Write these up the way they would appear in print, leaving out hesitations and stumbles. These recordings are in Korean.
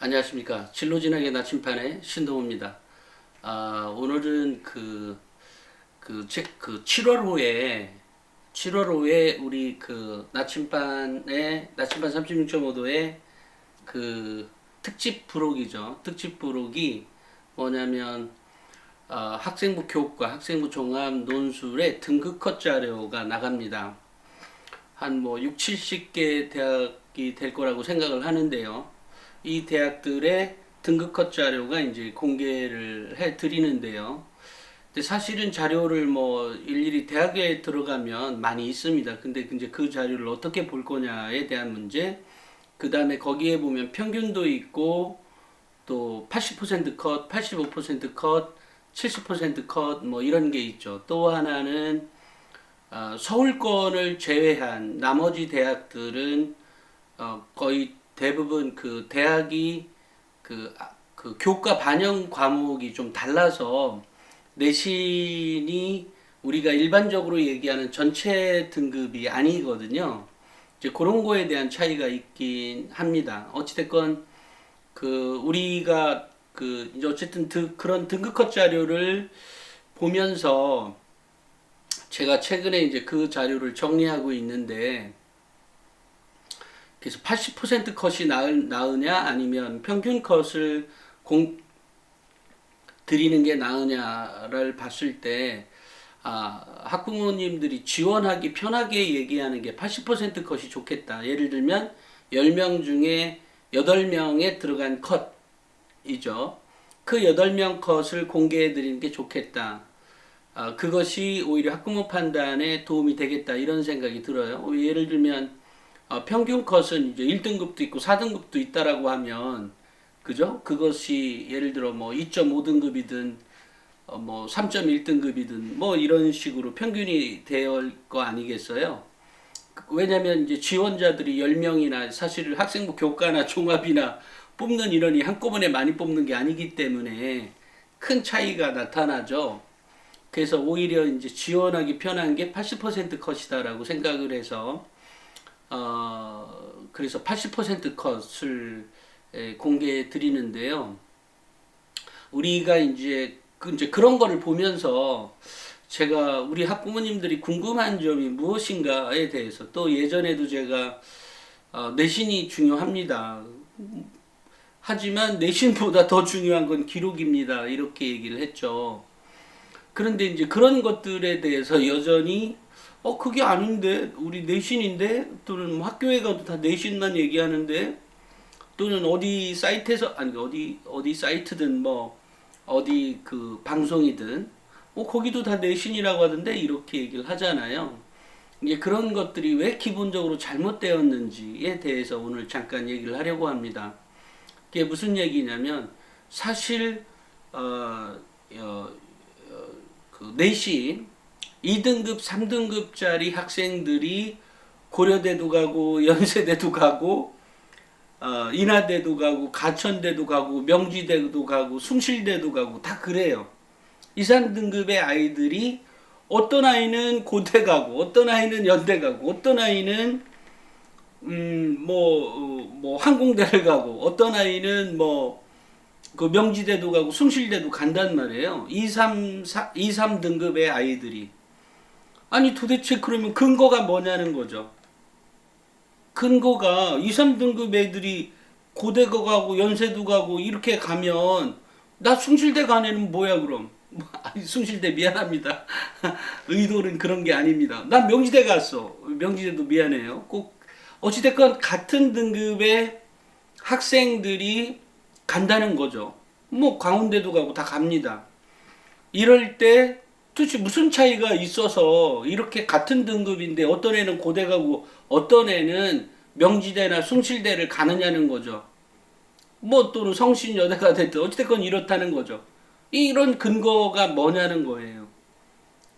안녕하십니까. 진로진학의 나침판의 신동호입니다. 오늘은 7월 호에 우리 나침판 36.5도의 특집 부록이죠. 특집 부록이 뭐냐면, 학생부 교과, 학생부 종합 논술의 등급컷 자료가 나갑니다. 한 6, 70개 대학이 될 거라고 생각을 하는데요. 이 대학들의 등급컷 자료가 이제 공개를 해 드리는데요. 근데 사실은 자료를 일일이 대학에 들어가면 많이 있습니다. 근데 이제 그 자료를 어떻게 볼 거냐에 대한 문제, 그 다음에 거기에 보면 평균도 있고, 또 80% 컷, 85% 컷, 70% 컷, 이런 게 있죠. 또 하나는 서울권을 제외한 나머지 대학들은 거의 대부분 그 대학이 그 교과 반영 과목이 좀 달라서 내신이 우리가 일반적으로 얘기하는 전체 등급이 아니거든요. 이제 그런 거에 대한 차이가 있긴 합니다. 어찌됐건 우리가 이제 어쨌든 그런 등급컷 자료를 보면서 제가 최근에 이제 그 자료를 정리하고 있는데, 그래서 80% 컷이 나으냐 아니면 평균 컷을 드리는 게 나으냐를 봤을 때, 학부모님들이 지원하기 편하게 얘기하는 게 80% 컷이 좋겠다. 예를 들면 10명 중에 8명에 들어간 컷이죠. 그 8명 컷을 공개해 드리는 게 좋겠다. 그것이 오히려 학부모 판단에 도움이 되겠다, 이런 생각이 들어요. 예를 들면 평균 컷은 이제 1등급도 있고 4등급도 있다라고 하면, 그죠? 그것이 예를 들어 2.5등급이든 3.1등급이든 이런 식으로 평균이 될 거 아니겠어요? 왜냐면 이제 지원자들이 10명이나, 사실 학생부 교과나 종합이나 뽑는 인원이 한꺼번에 많이 뽑는 게 아니기 때문에 큰 차이가 나타나죠. 그래서 오히려 이제 지원하기 편한 게 80% 컷이다라고 생각을 해서, 그래서 80% 컷을 공개해 드리는데요. 우리가 이제 그런 거를 보면서 제가 우리 학부모님들이 궁금한 점이 무엇인가에 대해서, 또 예전에도 제가 내신이 중요합니다. 하지만 내신보다 더 중요한 건 기록입니다, 이렇게 얘기를 했죠. 그런데 이제 그런 것들에 대해서 여전히 그게 아닌데, 우리 내신인데, 또는 학교에 가도 다 내신만 얘기하는데, 또는 어디 사이트에서, 아니 어디 사이트든 어디 그 방송이든 거기도 다 내신이라고 하던데, 이렇게 얘기를 하잖아요. 이제 그런 것들이 왜 기본적으로 잘못되었는지에 대해서 오늘 잠깐 얘기를 하려고 합니다. 그게 무슨 얘기냐면, 사실 내신 2등급, 3등급짜리 학생들이 고려대도 가고 연세대도 가고 인하대도 가고 가천대도 가고 명지대도 가고 숭실대도 가고 다 그래요. 2, 3등급의 아이들이, 어떤 아이는 고대 가고 어떤 아이는 연대 가고 어떤 아이는 항공대를 가고 어떤 아이는 그 명지대도 가고 숭실대도 간단 말이에요. 2, 3등급의 아이들이. 아니 도대체 그러면 근거가 뭐냐는 거죠. 근거가 2, 3등급 애들이 고대거 가고 연세도 가고 이렇게 가면, 나 숭실대 간 애는 뭐야 그럼? 아니, 숭실대 미안합니다. 의도는 그런 게 아닙니다. 난 명지대 갔어. 명지대도 미안해요. 꼭 어찌됐건 같은 등급의 학생들이 간다는 거죠. 강원대도 가고 다 갑니다. 이럴 때 도대체 무슨 차이가 있어서 이렇게 같은 등급인데 어떤 애는 고대 가고 어떤 애는 명지대나 숭실대를 가느냐는 거죠. 또는 성신여대가 됐든 어찌됐건 이렇다는 거죠. 이런 근거가 뭐냐는 거예요.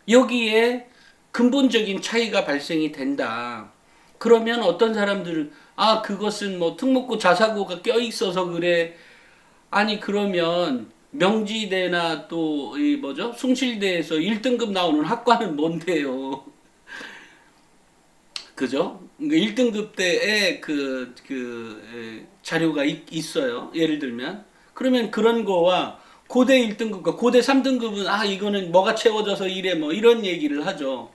여기에 근본적인 차이가 발생이 된다. 그러면 어떤 사람들은, 그것은 특목고 자사고가 껴있어서 그래. 아니 그러면 명지대나 또 숭실대에서 1등급 나오는 학과는 뭔데요? 그죠? 1등급 때에 자료가 있어요. 예를 들면. 그러면 그런 거와 고대 1등급과 고대 3등급은 이거는 뭐가 채워져서 이래 뭐 이런 얘기를 하죠.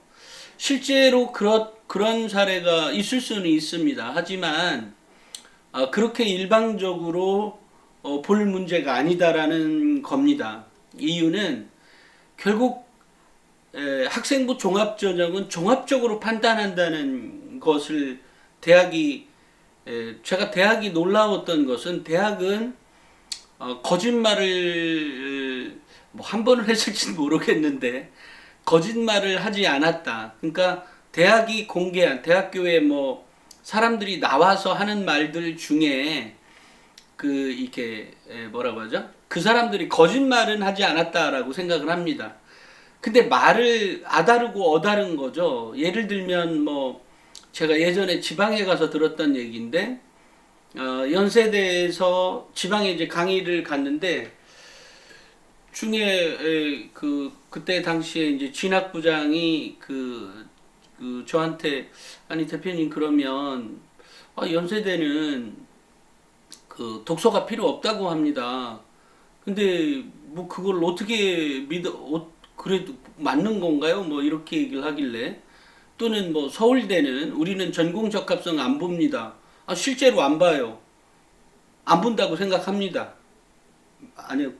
실제로 그런 사례가 있을 수는 있습니다. 하지만 그렇게 일방적으로 볼 문제가 아니다라는 겁니다. 이유는 결국 학생부 종합전형은 종합적으로 판단한다는 것을 제가 대학이 놀라웠던 것은 대학은 거짓말을 뭐 한 번을 했을지는 모르겠는데 거짓말을 하지 않았다. 그러니까 대학이 공개한 대학교에 뭐 사람들이 나와서 하는 말들 중에 이렇게 뭐라고 하죠? 그 사람들이 거짓말은 하지 않았다라고 생각을 합니다. 근데 말을 아다르고 어다른 거죠. 예를 들면 뭐 제가 예전에 지방에 가서 들었던 얘기인데 연세대에서 지방에 이제 강의를 갔는데 중에 그때 당시에 이제 진학부장이 저한테 아니 대표님 그러면 연세대는 독서가 필요 없다고 합니다. 근데 뭐 그걸 어떻게 그래도 맞는 건가요? 뭐 이렇게 얘기를 하길래 또는 뭐 서울대는 우리는 전공 적합성 안 봅니다. 실제로 안 봐요. 안 본다고 생각합니다. 아니요.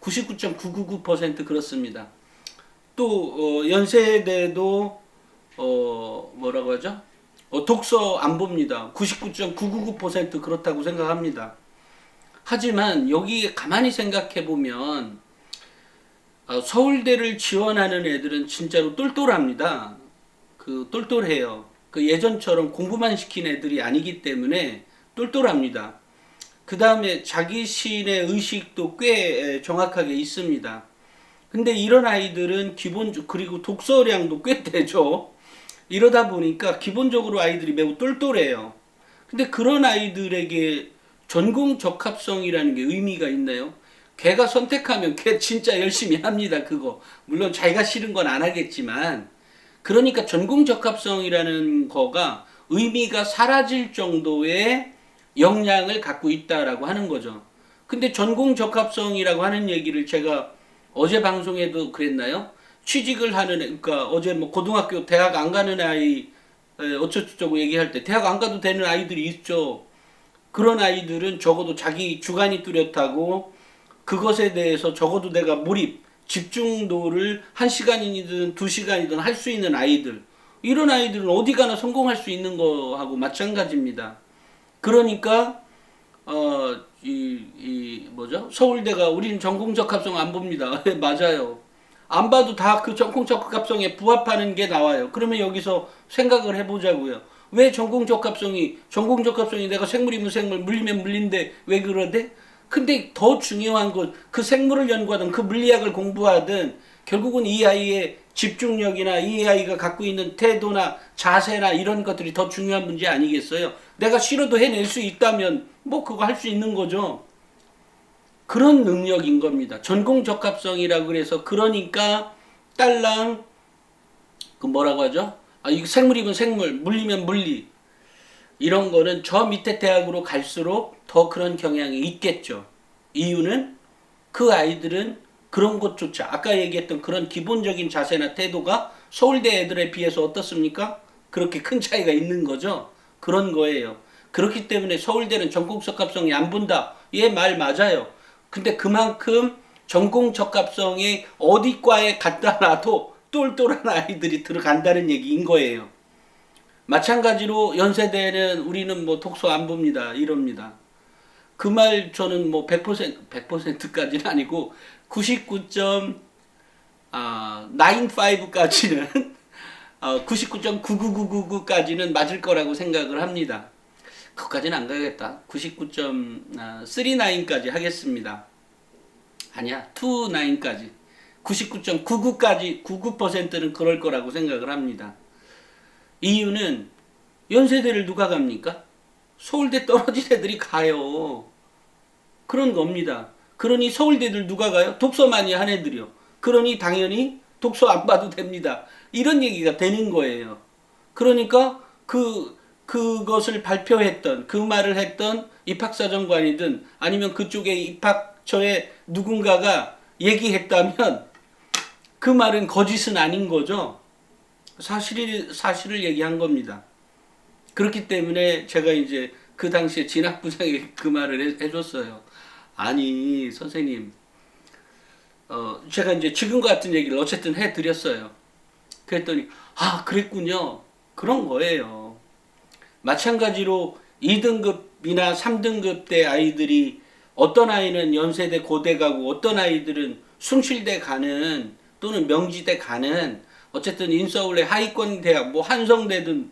99.999% 그렇습니다. 또 연세대도 뭐라고 하죠? 독서 안 봅니다. 99.999% 그렇다고 생각합니다. 하지만 여기 가만히 생각해 보면 서울대를 지원하는 애들은 진짜로 똘똘합니다. 똘똘해요. 예전처럼 공부만 시킨 애들이 아니기 때문에 똘똘합니다. 그 다음에 자기신의 의식도 꽤 정확하게 있습니다. 근데 이런 아이들은 그리고 독서량도 꽤 되죠. 이러다 보니까 기본적으로 아이들이 매우 똘똘해요. 근데 그런 아이들에게 전공 적합성이라는 게 의미가 있나요? 걔가 선택하면 걔 진짜 열심히 합니다. 그거. 물론 자기가 싫은 건 안 하겠지만. 그러니까 전공 적합성이라는 거가 의미가 사라질 정도의 역량을 갖고 있다라고 하는 거죠. 근데 전공 적합성이라고 하는 얘기를 제가 어제 방송에도 그랬나요? 취직을 하는 그러니까 어제 뭐 고등학교 대학 안 가는 아이 어쩌고저쩌고 얘기할 때 대학 안 가도 되는 아이들이 있죠. 그런 아이들은 적어도 자기 주관이 뚜렷하고 그것에 대해서 적어도 내가 집중도를 1시간이든 2시간이든 할 수 있는 아이들. 이런 아이들은 어디 가나 성공할 수 있는 거하고 마찬가지입니다. 그러니까 뭐죠? 서울대가 우리는 전공적 합성 안 봅니다. 맞아요. 안 봐도 다 그 전공적 합성에 부합하는 게 나와요. 그러면 여기서 생각을 해보자고요. 왜 전공적 합성이 내가 생물이면 생물, 물리면 물리인데 왜 그러대? 근데 더 중요한 건 그 생물을 연구하든 그 물리학을 공부하든 결국은 이 아이의 집중력이나 이 아이가 갖고 있는 태도나 자세나 이런 것들이 더 중요한 문제 아니겠어요? 내가 싫어도 해낼 수 있다면 뭐 그거 할 수 있는 거죠. 그런 능력인 겁니다. 전공 적합성이라고 그래서 그러니까 딸랑 뭐라고 하죠? 이거 생물이면 생물, 물리면 물리. 이런 거는 저 밑에 대학으로 갈수록 더 그런 경향이 있겠죠. 이유는 그 아이들은 그런 것조차 아까 얘기했던 그런 기본적인 자세나 태도가 서울대 애들에 비해서 어떻습니까? 그렇게 큰 차이가 있는 거죠. 그런 거예요. 그렇기 때문에 서울대는 전공 적합성이 안 본다. 얘 말 맞아요. 근데 그만큼 전공 적합성이 어디 과에 갖다 놔도 똘똘한 아이들이 들어간다는 얘기인 거예요. 마찬가지로 연세대는 우리는 뭐 독서 안 봅니다. 이럽니다. 그 말 저는 뭐 100%까지는 아니고 99.95까지는 99.99999까지는 맞을 거라고 생각을 합니다. 그것까지는 안 가겠다. 99.39까지 하겠습니다. 아니야, 29까지. 99.99까지 99%는 그럴 거라고 생각을 합니다. 이유는 연세대를 누가 갑니까? 서울대 떨어진 애들이 가요. 그런 겁니다. 그러니 서울대들 누가 가요? 독서 많이 한 애들이요. 그러니 당연히 독서 안 봐도 됩니다. 이런 얘기가 되는 거예요. 그러니까 그것을 발표했던, 그 말을 했던 입학사정관이든 아니면 그쪽의 입학처의 누군가가 얘기했다면 그 말은 거짓은 아닌 거죠. 사실을 얘기한 겁니다. 그렇기 때문에 제가 이제 그 당시에 진학부장에게 그 말을 해줬어요. 아니, 선생님, 제가 이제 지금과 같은 얘기를 어쨌든 해드렸어요. 그랬더니, 아, 그랬군요. 그런 거예요. 마찬가지로 2등급이나 3등급 때 아이들이 어떤 아이는 연세대 고대 가고 어떤 아이들은 숭실대 가는 또는 명지대 가는 어쨌든 인서울의 하위권 대학 뭐 한성대든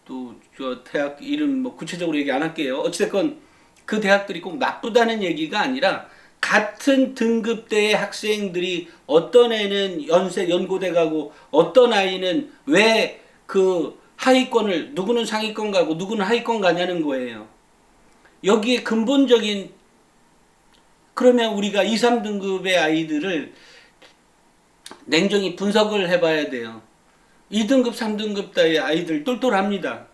또 저 대학 이름 뭐 구체적으로 얘기 안 할게요. 어찌됐건 그 대학들이 꼭 나쁘다는 얘기가 아니라 같은 등급대의 학생들이 어떤 애는 연고대 가고 어떤 아이는 왜 그 하위권을 누구는 상위권 가고 누구는 하위권 가냐는 거예요. 여기에 근본적인 그러면 우리가 2, 3등급의 아이들을 냉정히 분석을 해봐야 돼요. 2등급, 3등급 대의 아이들 똘똘합니다.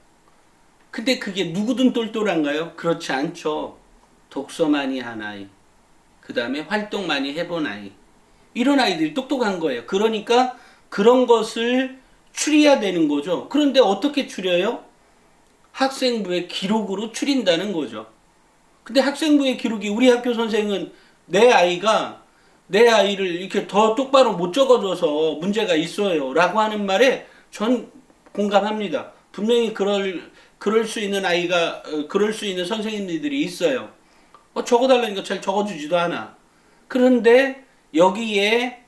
근데 그게 누구든 똘똘한가요? 그렇지 않죠. 독서 많이 한 아이, 그 다음에 활동 많이 해본 아이, 이런 아이들이 똑똑한 거예요. 그러니까 그런 것을 추려야 되는 거죠. 그런데 어떻게 추려요? 학생부의 기록으로 추린다는 거죠. 근데 학생부의 기록이 우리 학교 선생은 내 아이를 이렇게 더 똑바로 못 적어줘서 문제가 있어요 라고 하는 말에 전 공감합니다. 분명히 그럴 수 있는 그럴 수 있는 선생님들이 있어요. 적어달라니까 잘 적어주지도 않아. 그런데 여기에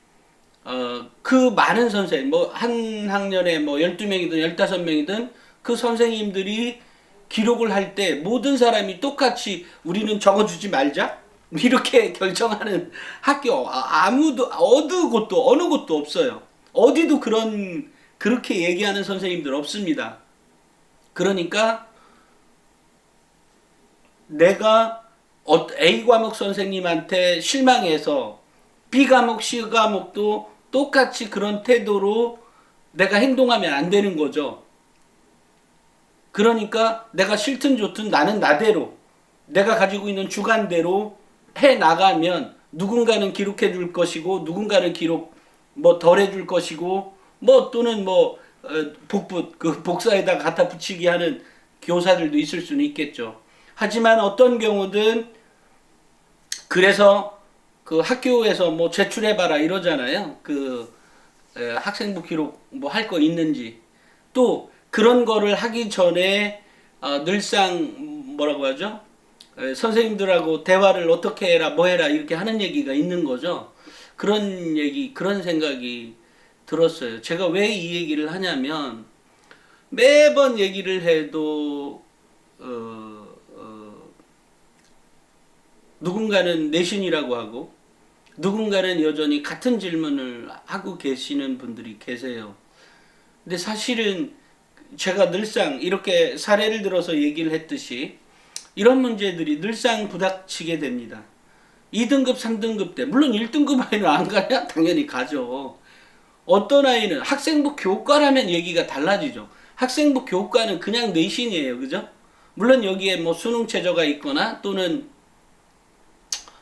그 많은 선생님, 뭐 한 학년에 뭐 12명이든 15명이든 그 선생님들이 기록을 할 때 모든 사람이 똑같이 우리는 적어주지 말자? 이렇게 결정하는 학교 아무도 어느 곳도 없어요. 어디도 그렇게 얘기하는 선생님들 없습니다. 그러니까 내가 A 과목 선생님한테 실망해서 B 과목, C 과목도 똑같이 그런 태도로 내가 행동하면 안 되는 거죠. 그러니까 내가 싫든 좋든 나는 나대로 내가 가지고 있는 주관대로 해 나가면 누군가는 기록해 줄 것이고 누군가는 기록 뭐 덜 해줄 것이고 뭐 또는 뭐 그 복사에다 갖다 붙이기 하는 교사들도 있을 수는 있겠죠. 하지만 어떤 경우든 그래서 그 학교에서 뭐 제출해봐라 이러잖아요. 학생부 기록 뭐 할 거 있는지. 또 그런 거를 하기 전에 늘상 뭐라고 하죠? 선생님들하고 대화를 어떻게 해라 뭐 해라 이렇게 하는 얘기가 있는 거죠. 그런 생각이 들었어요. 제가 왜 이 얘기를 하냐면 매번 얘기를 해도 누군가는 내신이라고 하고 누군가는 여전히 같은 질문을 하고 계시는 분들이 계세요. 근데 사실은 제가 늘상 이렇게 사례를 들어서 얘기를 했듯이 이런 문제들이 늘상 부닥치게 됩니다. 2등급, 3등급 때 물론 1등급 아이는 안 가냐? 당연히 가죠. 어떤 아이는 학생부 교과라면 얘기가 달라지죠. 학생부 교과는 그냥 내신이에요. 그죠? 물론 여기에 뭐 수능 최저가 있거나 또는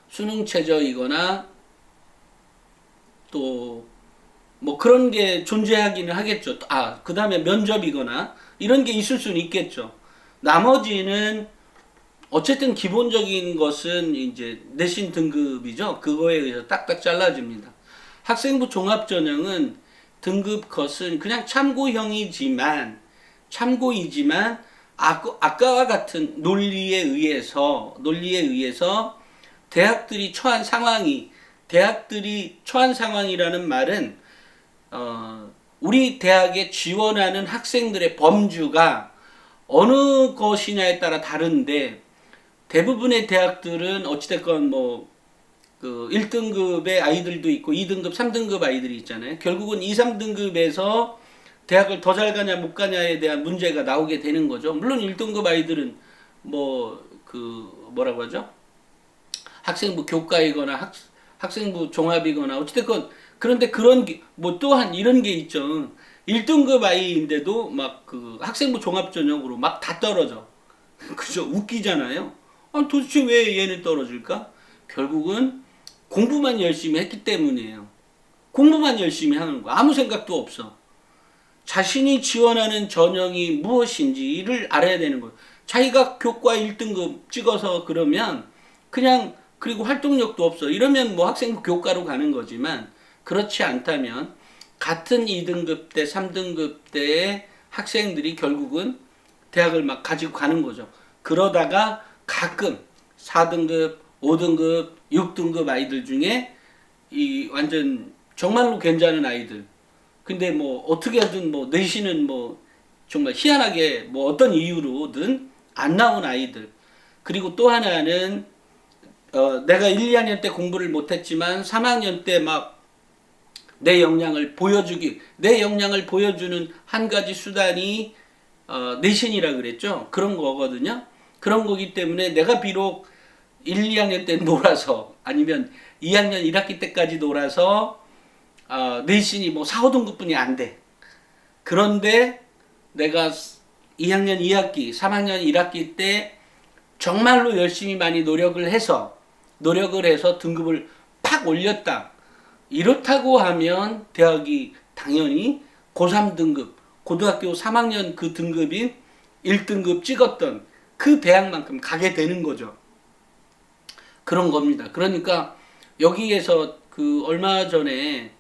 수능 최저이거나 또 뭐 그런 게 존재하기는 하겠죠. 그 다음에 면접이거나 이런 게 있을 수는 있겠죠. 나머지는 어쨌든 기본적인 것은 이제 내신 등급이죠. 그거에 의해서 딱딱 잘라집니다. 학생부 종합전형은 등급 컷은 그냥 참고이지만 아까와 같은 논리에 의해서 대학들이 처한 상황이라는 말은 우리 대학에 지원하는 학생들의 범주가 어느 것이냐에 따라 다른데 대부분의 대학들은 어찌됐건 뭐 그 1등급의 아이들도 있고 2등급, 3등급 아이들이 있잖아요. 결국은 2, 3등급에서 대학을 더 잘 가냐 못 가냐에 대한 문제가 나오게 되는 거죠. 물론 1등급 아이들은 뭐라고 하죠? 학생부 교과이거나 학생부 종합이거나 어찌됐건 그런데 그런 게 뭐 또한 이런 게 있죠. 1등급 아이인데도 막 그 학생부 종합전형으로 막 다 떨어져. 그죠? 웃기잖아요. 아, 도대체 왜 얘는 떨어질까? 결국은 공부만 열심히 했기 때문이에요. 공부만 열심히 하는 거. 아무 생각도 없어. 자신이 지원하는 전형이 무엇인지를 알아야 되는 거예요. 자기가 교과 1등급 찍어서 그러면 그냥 그리고 활동력도 없어. 이러면 뭐 학생부 교과로 가는 거지만 그렇지 않다면 같은 2등급 때, 3등급 때의 학생들이 결국은 대학을 막 가지고 가는 거죠. 그러다가 가끔 4등급, 5등급, 6등급 아이들 중에 이 완전 정말로 괜찮은 아이들. 근데 뭐 어떻게 하든 뭐 내신은 뭐 정말 희한하게 뭐 어떤 이유로든 안 나온 아이들. 그리고 또 하나는 내가 1, 2학년 때 공부를 못했지만 3학년 때 막 내 역량을 보여주는 한 가지 수단이 내신이라 그랬죠. 그런 거거든요. 그런 거기 때문에 내가 비록 1, 2학년 때 놀아서 아니면 2학년 1학기 때까지 놀아서 내신이 뭐 4, 5등급뿐이 안 돼. 그런데 내가 2학년 2학기, 3학년 1학기 때 정말로 열심히 많이 노력을 해서 등급을 팍 올렸다. 이렇다고 하면 대학이 당연히 고3 등급, 고등학교 3학년 그 등급인 1등급 찍었던 그 대학만큼 가게 되는 거죠. 그런 겁니다. 그러니까 여기에서 그 얼마 전에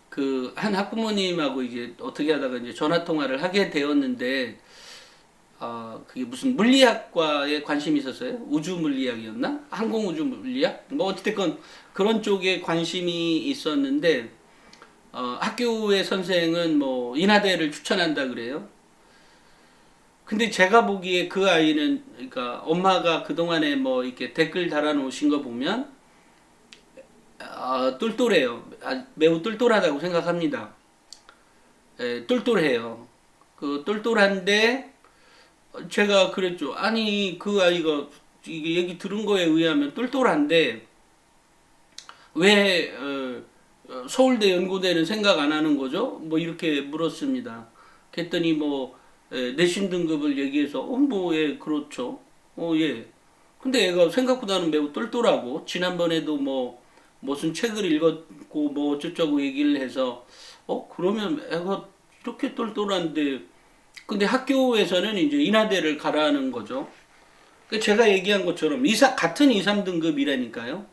그 한 학부모님하고 이제 어떻게 하다가 이제 전화 통화를 하게 되었는데 그게 무슨 물리학과에 관심이 있었어요. 우주 물리학이었나? 항공 우주 물리학? 뭐 어찌됐건 그런 쪽에 관심이 있었는데 학교의 선생은 뭐 인하대를 추천한다 그래요. 근데 제가 보기에 그 아이는 그러니까 엄마가 그동안에 뭐 이렇게 댓글 달아놓으신 거 보면 똘똘해요. 매우 똘똘하다고 생각합니다. 똘똘해요. 그 똘똘한데 제가 그랬죠. 아니 그 아이가 이게 얘기 들은 거에 의하면 똘똘한데 왜 서울대 연고대는 생각 안 하는 거죠? 뭐 이렇게 물었습니다. 그랬더니 뭐 내신 등급을 얘기해서 뭐 예 그렇죠. 예. 근데 얘가 생각보다는 매우 똘똘하고 지난번에도 뭐 무슨 책을 읽었고 뭐 어쩌고 얘기를 해서 그러면 애가 이렇게 똘똘한데 근데 학교에서는 이제 인하대를 가라는 거죠. 그러니까 제가 얘기한 것처럼 같은 2, 3등급이라니까요.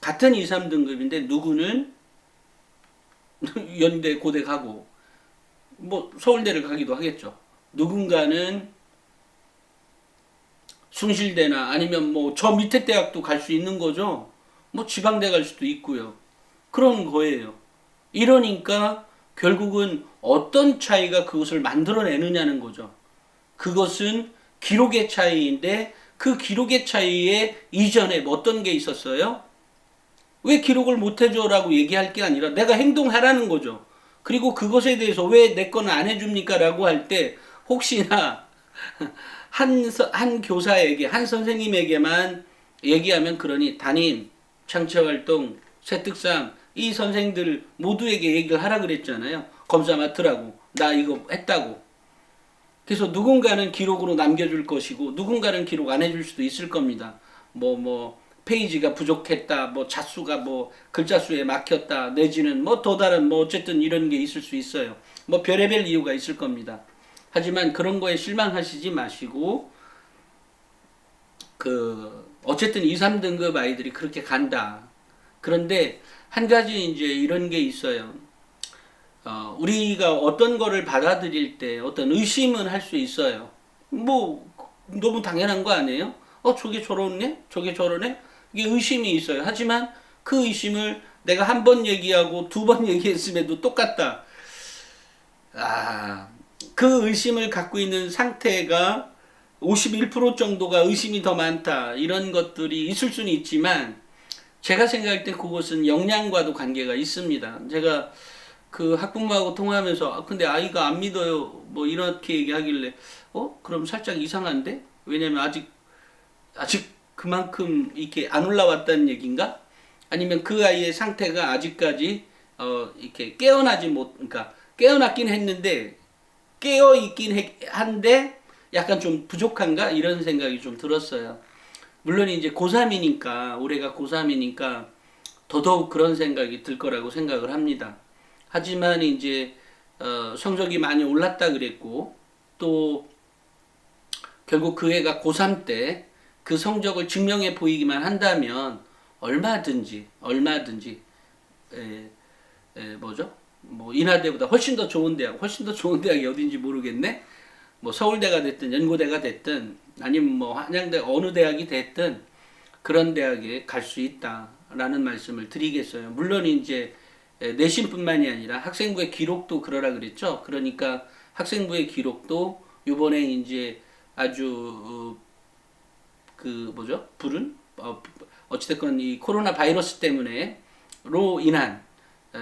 같은 2, 3등급인데 누구는 연대 고대 가고 뭐 서울대를 가기도 하겠죠. 누군가는 숭실대나 아니면 뭐 저 밑에 대학도 갈 수 있는 거죠. 뭐 지방대 갈 수도 있고요. 그런 거예요. 이러니까 결국은 어떤 차이가 그것을 만들어내느냐는 거죠. 그것은 기록의 차이인데 그 기록의 차이에 이전에 뭐 어떤 게 있었어요? 왜 기록을 못해줘라고 얘기할 게 아니라 내가 행동하라는 거죠. 그리고 그것에 대해서 왜 내 거는 안 해줍니까? 라고 할 때 혹시나 한 교사에게, 한 선생님에게만 얘기하면 그러니 담임, 창체활동, 세특상 이 선생들 모두에게 얘기를 하라 그랬잖아요. 검사 맡으라고. 나 이거 했다고. 그래서 누군가는 기록으로 남겨줄 것이고 누군가는 기록 안 해줄 수도 있을 겁니다. 페이지가 부족했다, 뭐 자수가 뭐 글자 수에 막혔다, 내지는 뭐 더 다른 뭐 어쨌든 이런 게 있을 수 있어요. 뭐 별의별 이유가 있을 겁니다. 하지만 그런 거에 실망하시지 마시고 어쨌든 2, 3등급 아이들이 그렇게 간다. 그런데 한 가지 이제 이런 게 있어요. 우리가 어떤 거를 받아들일 때 어떤 의심은 할 수 있어요. 뭐 너무 당연한 거 아니에요? 저게 저러네? 저게 저러네? 이게 의심이 있어요. 하지만 그 의심을 내가 한 번 얘기하고 2번 얘기했음에도 똑같다. 그 의심을 갖고 있는 상태가 51% 정도가 의심이 더 많다. 이런 것들이 있을 수는 있지만 제가 생각할 때 그것은 역량과도 관계가 있습니다. 제가 그 학부모하고 통화하면서 근데 아이가 안 믿어요. 뭐 이렇게 얘기하길래 그럼 살짝 이상한데? 왜냐면 아직 그만큼 이렇게 안 올라왔다는 얘기인가? 아니면 그 아이의 상태가 아직까지 이렇게 깨어나지 못, 그러니까 깨어났긴 했는데 깨어 있긴 한데 약간 좀 부족한가 이런 생각이 좀 들었어요. 물론 이제 고3이니까 올해가 고3이니까 더더욱 그런 생각이 들 거라고 생각을 합니다. 하지만 이제 성적이 많이 올랐다 그랬고 또 결국 그 애가 고3 때 그 성적을 증명해 보이기만 한다면 얼마든지 뭐죠? 뭐 인하대보다 훨씬 더 좋은 대학이 어딘지 모르겠네. 뭐 서울대가 됐든 연고대가 됐든 아니면 뭐 한양대 어느 대학이 됐든 그런 대학에 갈 수 있다라는 말씀을 드리겠어요. 물론 이제 내신뿐만이 아니라 학생부의 기록도 그러라 그랬죠. 그러니까 학생부의 기록도 이번에 이제 아주 그 뭐죠? 어찌됐건 이 코로나 바이러스 때문에로 인한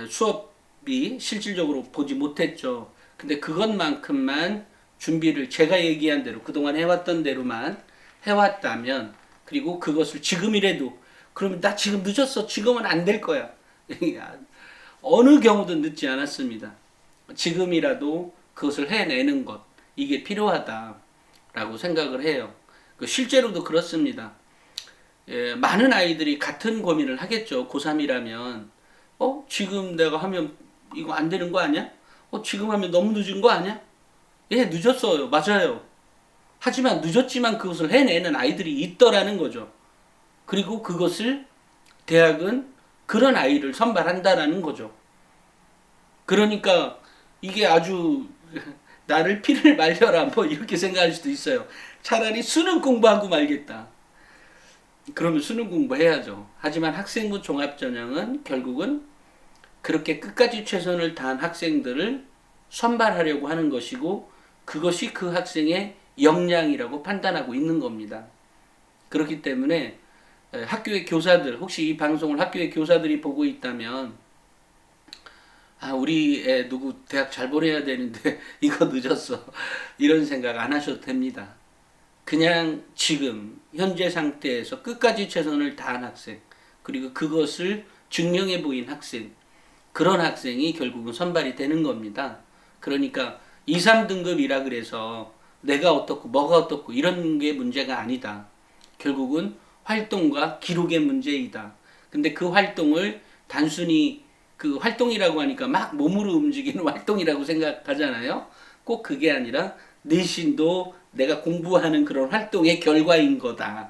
수업이 실질적으로 보지 못했죠. 근데 그것만큼만 준비를 제가 얘기한 대로 그동안 해왔던 대로만 해왔다면 그리고 그것을 지금이라도 그러면 나 지금 늦었어. 지금은 안 될 거야. 어느 경우든 늦지 않았습니다. 지금이라도 그것을 해내는 것 이게 필요하다라고 생각을 해요. 실제로도 그렇습니다. 많은 아이들이 같은 고민을 하겠죠. 고3이라면 지금 내가 하면 이거 안 되는 거 아니야? 지금 하면 너무 늦은 거 아니야? 예, 늦었어요. 맞아요. 하지만 늦었지만 그것을 해내는 아이들이 있더라는 거죠. 그리고 그것을 대학은 그런 아이를 선발한다라는 거죠. 그러니까 이게 아주 나를 피를 말려라 뭐 이렇게 생각할 수도 있어요. 차라리 수능 공부하고 말겠다. 그러면 수능 공부해야죠. 하지만 학생부 종합전형은 결국은 그렇게 끝까지 최선을 다한 학생들을 선발하려고 하는 것이고 그것이 그 학생의 역량이라고 판단하고 있는 겁니다. 그렇기 때문에 학교의 교사들, 혹시 이 방송을 학교의 교사들이 보고 있다면 우리 애 누구 대학 잘 보내야 되는데 이거 늦었어. 이런 생각 안 하셔도 됩니다. 그냥 지금 현재 상태에서 끝까지 최선을 다한 학생 그리고 그것을 증명해 보인 학생 그런 학생이 결국은 선발이 되는 겁니다. 그러니까 2, 3등급이라 그래서 내가 어떻고 뭐가 어떻고 이런 게 문제가 아니다. 결국은 활동과 기록의 문제이다. 근데 그 활동을 단순히 그 활동이라고 하니까 막 몸으로 움직이는 활동이라고 생각하잖아요. 꼭 그게 아니라 내신도 내가 공부하는 그런 활동의 결과인 거다.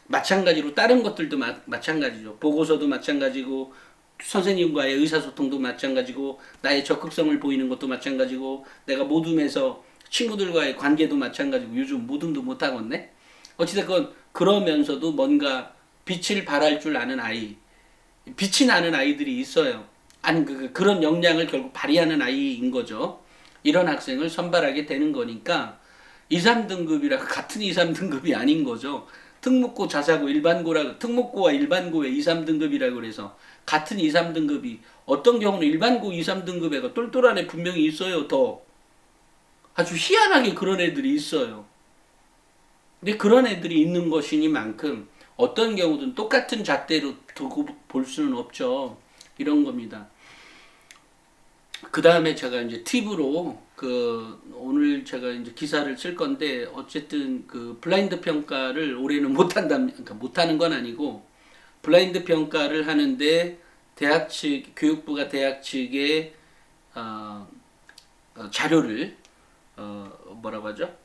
마찬가지로 다른 것들도 마찬가지죠. 보고서도 마찬가지고 선생님과의 의사소통도 마찬가지고 나의 적극성을 보이는 것도 마찬가지고 내가 모둠에서 친구들과의 관계도 마찬가지고 요즘 모둠도 못하겠네. 어찌됐건 그러면서도 뭔가 빛을 발할 줄 아는 아이 빛이 나는 아이들이 있어요. 아니 그런 역량을 결국 발휘하는 아이인 거죠. 이런 학생을 선발하게 되는 거니까 2, 3등급이라 같은 2, 3등급이 아닌 거죠. 특목고 자사고 일반고라 특목고와 일반고의 2, 3등급이라고 그래서 같은 2, 3등급이 어떤 경우는 일반고 2, 3등급 애가 똘똘한 애 분명히 있어요. 더 아주 희한하게 그런 애들이 있어요. 근데 그런 애들이 있는 것이니만큼 어떤 경우든 똑같은 잣대로 두고 볼 수는 없죠. 이런 겁니다. 그 다음에 제가 이제 팁으로 오늘 제가 이제 기사를 쓸 건데 어쨌든 그 블라인드 평가를 올해는 그러니까 못하는 건 아니고 블라인드 평가를 하는데 대학 측 교육부가 대학 측에 자료를 뭐라고 하죠?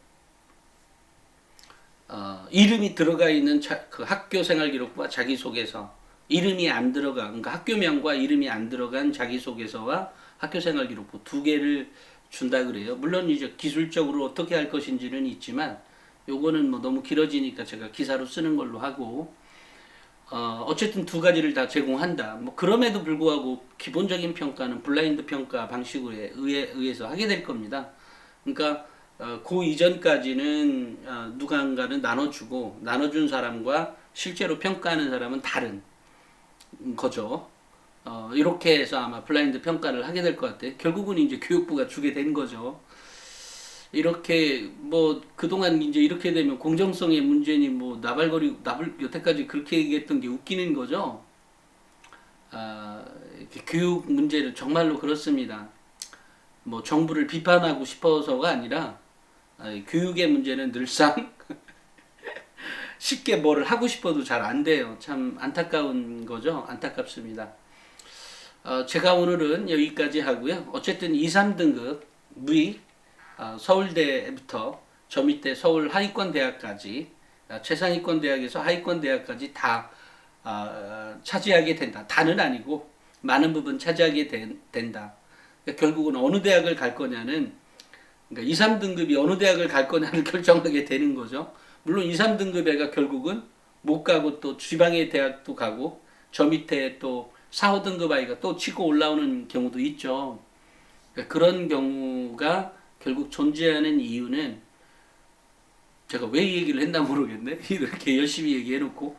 이름이 들어가 있는 그 학교 생활기록부와 자기소개서 이름이 안 들어가 그러니까 학교명과 이름이 안 들어간 자기소개서와 학교생활기록부 두 개를 준다 그래요. 물론 이제 기술적으로 어떻게 할 것인지는 있지만 요거는 뭐 너무 길어지니까 제가 기사로 쓰는 걸로 하고 어쨌든 두 가지를 다 제공한다. 뭐 그럼에도 불구하고 기본적인 평가는 블라인드 평가 방식으로 의해서 하게 될 겁니다. 그러니까 그 이전까지는 누군가는 나눠준 사람과 실제로 평가하는 사람은 다른 거죠. 이렇게 해서 아마 블라인드 평가를 하게 될 것 같아요. 결국은 이제 교육부가 주게 된 거죠. 이렇게 뭐 그동안 이제 이렇게 되면 공정성의 문제니 뭐 여태까지 그렇게 얘기했던 게 웃기는 거죠. 교육 문제는 정말로 그렇습니다. 뭐 정부를 비판하고 싶어서가 아니라 교육의 문제는 늘상 쉽게 뭐를 하고 싶어도 잘 안 돼요. 참 안타까운 거죠. 안타깝습니다. 제가 오늘은 여기까지 하고요. 어쨌든 2, 3등급 무익 서울대부터 저 밑에 서울 하위권 대학까지 최상위권 대학에서 하위권 대학까지 다 차지하게 된다. 다는 아니고 많은 부분 차지하게 된다. 그러니까 결국은 어느 대학을 갈 거냐는 그러니까 2, 3등급이 어느 대학을 갈 거냐를 결정하게 되는 거죠. 물론 2, 3등급 애가 결국은 못 가고 또 지방의 대학도 가고 저 밑에 또 4, 5등급 아이가 또 치고 올라오는 경우도 있죠. 그러니까 그런 경우가 결국 존재하는 이유는 제가 왜 이 얘기를 했나 모르겠네. 이렇게 열심히 얘기해놓고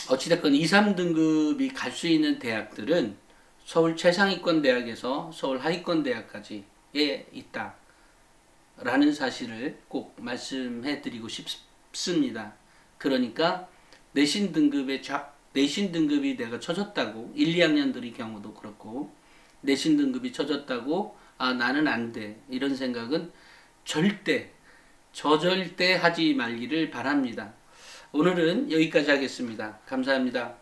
어찌됐건 2, 3등급이 갈 수 있는 대학들은 서울 최상위권 대학에서 서울 하위권 대학까지에 있다. 라는 사실을 꼭 말씀해 드리고 싶습니다. 그러니까 내신 등급이 내가 쳐졌다고 1, 2학년들의 경우도 그렇고 내신 등급이 쳐졌다고 나는 안 돼. 이런 생각은 절대 하지 말기를 바랍니다. 오늘은 여기까지 하겠습니다. 감사합니다.